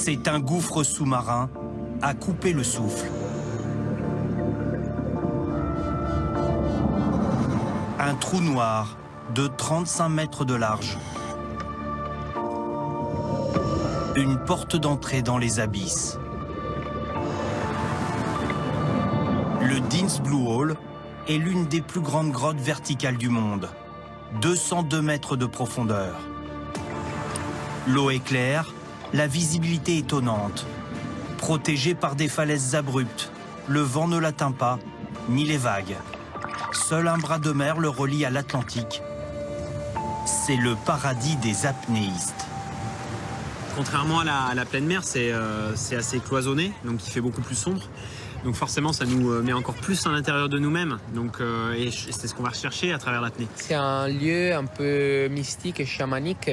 C'est un gouffre sous-marin à couper le souffle. Un trou noir de 35 mètres de large. Une porte d'entrée dans les abysses. Le Dean's Blue Hole est l'une des plus grandes grottes verticales du monde. 202 mètres de profondeur. L'eau est claire, la visibilité étonnante. Protégée par des falaises abruptes, le vent ne l'atteint pas, ni les vagues. Seul un bras de mer le relie à l'Atlantique. C'est le paradis des apnéistes. Contrairement à la pleine mer, c'est assez cloisonné, donc il fait beaucoup plus sombre. Donc forcément, ça nous met encore plus à l'intérieur de nous-mêmes. Et c'est ce qu'on va rechercher à travers l'apnée. C'est un lieu un peu mystique et chamanique.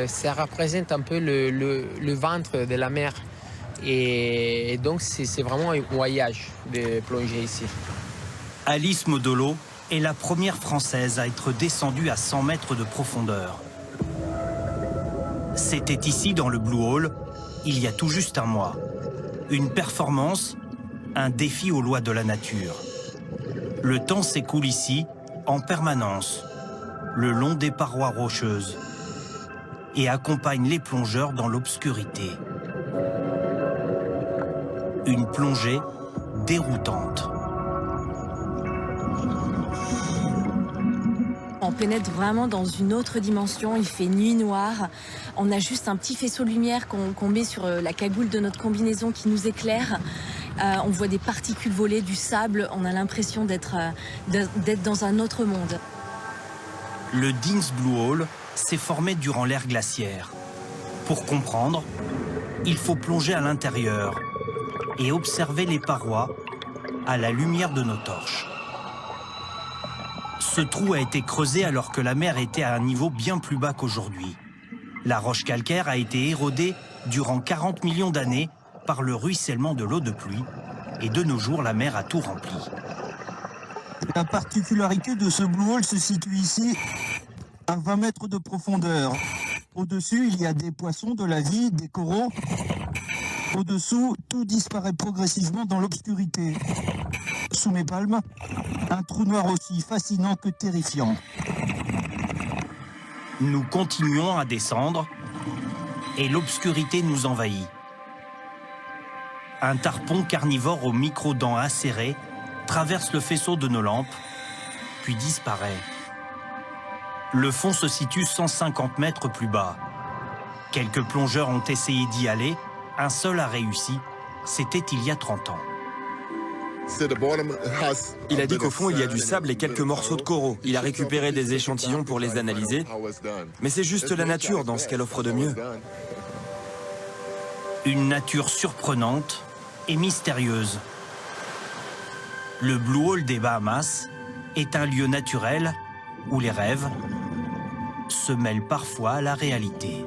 Ça représente un peu le ventre de la mer. Et donc, c'est vraiment un voyage de plonger ici. Alice Modolo est la première Française à être descendue à 100 mètres de profondeur. C'était ici, dans le Blue Hole, il y a tout juste un mois. Une performance, un défi aux lois de la nature. Le temps s'écoule ici, en permanence, le long des parois rocheuses, et accompagne les plongeurs dans l'obscurité. Une plongée déroutante. On pénètre vraiment dans une autre dimension, il fait nuit noire. On a juste un petit faisceau de lumière qu'on met sur la cagoule de notre combinaison qui nous éclaire. On voit des particules voler, du sable, on a l'impression d'être dans un autre monde. Le Dean's Blue Hole s'est formé durant l'ère glaciaire. Pour comprendre, il faut plonger à l'intérieur et observer les parois à la lumière de nos torches. Ce trou a été creusé alors que la mer était à un niveau bien plus bas qu'aujourd'hui. La roche calcaire a été érodée durant 40 millions d'années par le ruissellement de l'eau de pluie, et de nos jours, la mer a tout rempli. La particularité de ce Blue Hole se situe ici, à 20 mètres de profondeur. Au-dessus, il y a des poissons, de la vie, des coraux. Au-dessous, tout disparaît progressivement dans l'obscurité. Sous mes palmes, un trou noir aussi fascinant que terrifiant. Nous continuons à descendre, et l'obscurité nous envahit. Un tarpon carnivore aux micro-dents acérées traverse le faisceau de nos lampes, puis disparaît. Le fond se situe 150 mètres plus bas. Quelques plongeurs ont essayé d'y aller, un seul a réussi, c'était il y a 30 ans. Il a dit qu'au fond, il y a du sable et quelques morceaux de coraux. Il a récupéré des échantillons pour les analyser. Mais c'est juste la nature dans ce qu'elle offre de mieux. Une nature surprenante et mystérieuse. Le Blue Hole des Bahamas est un lieu naturel où les rêves se mêlent parfois à la réalité.